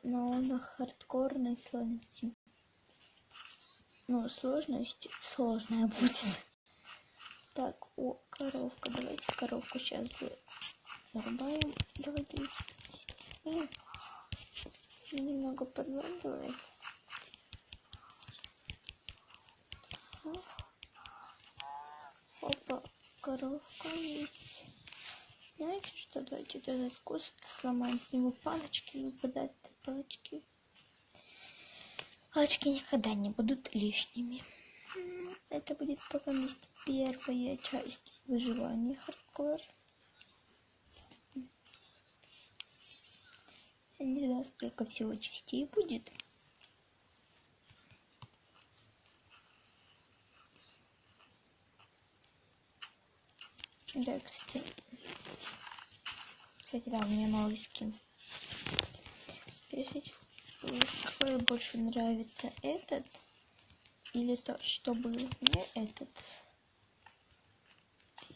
но на хардкорной сложности. Ну, сложность сложная будет. Так, коровка. Давайте коровку сейчас зарубаем. Давайте. Немного подлагивает. Опа, коровка есть. Знаете что? Давайте этот кусок сломаем. Сниму палочки, выпадают палочки. Палочки никогда не будут лишними. Это будет пока есть первая часть выживания хардкор. Я не знаю, сколько всего частей будет. Да, кстати, да, у меня малый скин. Пишите, какой больше нравится, этот или то, что был мне этот.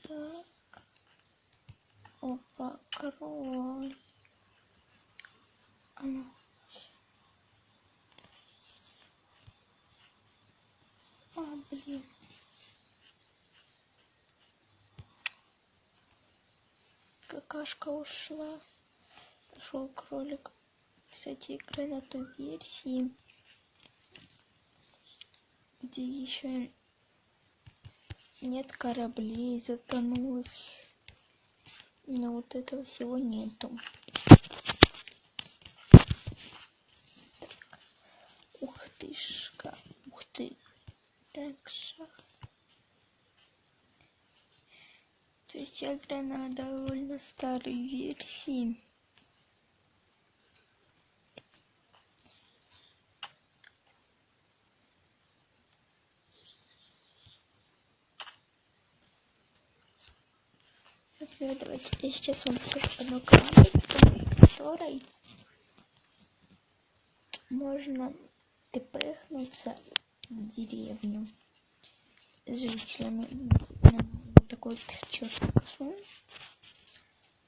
Так. Опа, король. Блин. Какашка ушла. Пошел кролик. Кстати, игры на той версии, где еще нет кораблей затонулых. Но вот этого всего нету. Так. Ух тышка. Ух ты. Так, шах. То есть я играю на довольно старой версии. Например, давайте я сейчас вам покажу одну команду, в которой можно тпхнуться в деревню с жителями. Вот такой четкий кусок.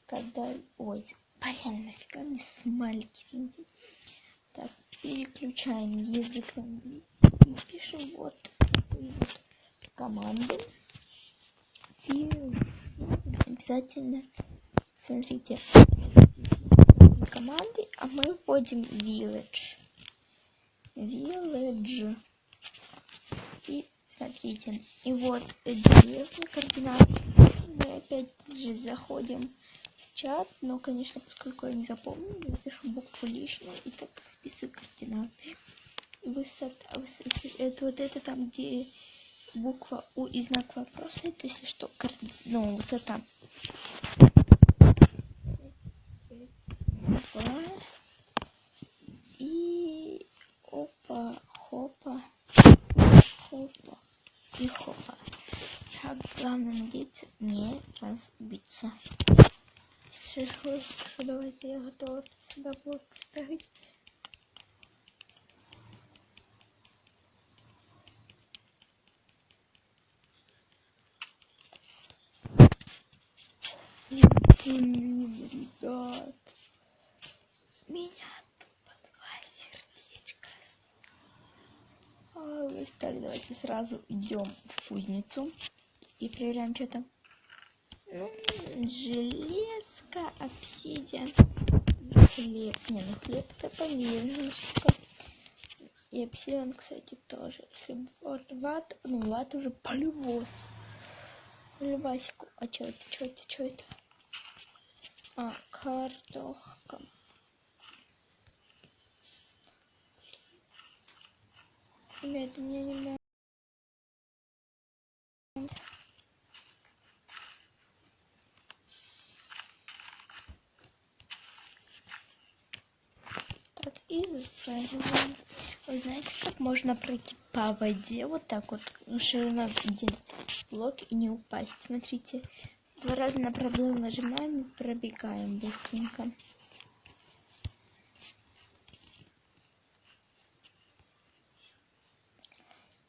Тогда, ой, блин, нафига мне смайлики. Так, переключаем язык на английский и пишем вот команду. И обязательно смотрите команды, а мы вводим village. И смотрите, и вот деревня, координаты. Мы опять же заходим в чат, но, конечно, поскольку я не запомню, я пишу букву лишнюю и так списываю координаты. Высота, это вот это там, где буква У и знак вопроса, это если что, высота. И опа, хопа, и хопа. Шаг, главное надеяться не разбиться. Хорошо, давайте я готова сюда блок ставить. Ребят, меня тупо 2 сердечка. Так, давайте сразу идем в кузницу и проверяем, что там. Железка, обсидиан, хлеб. Хлеб-то полезно. И обсидиан, кстати, тоже. Если ват, ват уже полюбос. Любасику. А что это? Картошка. Ребята, мне не нравится. Так, и засаживаем. Вы знаете, как можно пройти по воде? Вот так вот, ширина в 1 блок и не упасть. Смотрите, 2 раза на проблему нажимаем и пробегаем быстренько.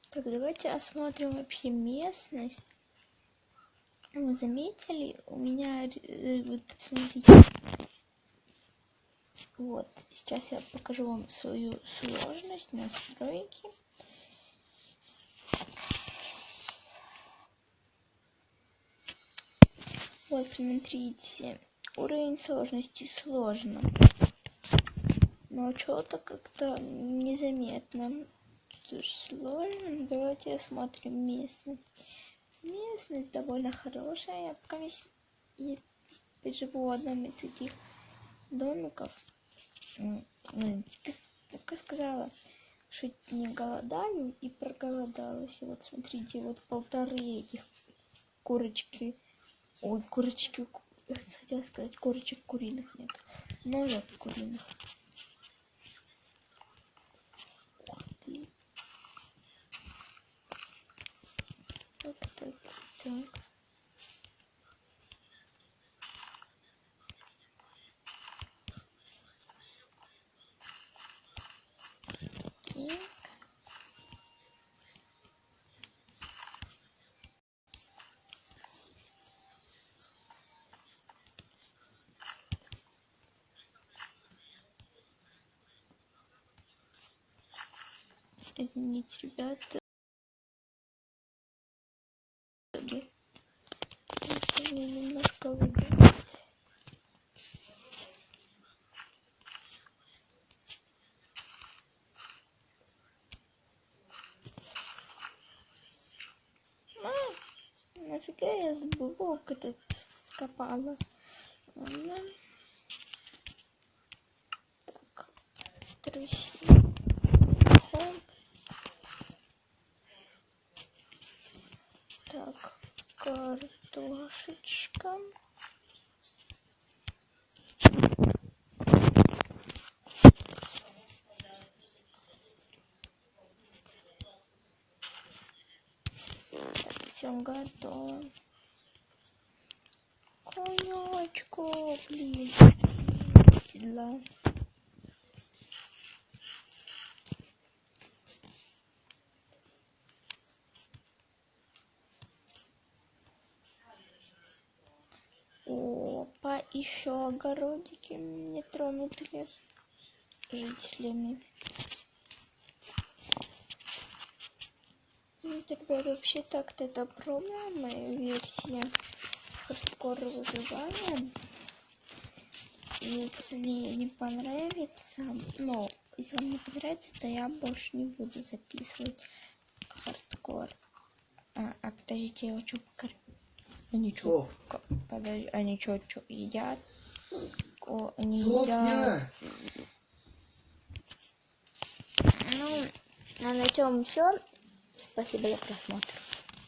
Так, давайте осмотрим вообще местность. Вы заметили, у меня, вот смотрите, Вот, сейчас я покажу вам свою сложность, настройки. Вот, смотрите, уровень сложности сложно. Но что-то как-то незаметно. Сложно. Давайте осмотрим местность. Местность довольно хорошая. Я пока я живу в одном из этих домиков. Как я сказала, что не голодаю и проголодалась. И вот смотрите, вот 1,5 этих курочки. Ой, курочки. Я хотела сказать, курочек куриных нет. Ножек куриных. Ух ты. Так. Извините, ребята. Мне немножко выгодно. Нафига я блок этот скопала? Ладно. Так, труси. Так, картошечка. Так, все готово. Конёчку, блин. Седла. Опа, еще огородики не тронутые жителями. Ну, ребят, вообще так-то это пробная моя версия хардкор выживания. Если не понравится, но если вам не понравится, то я больше не буду записывать хардкор. Подождите, я хочу покормить. Они что? Подожди, они что едят? Они едят. Ну, а на этом все. Спасибо за просмотр.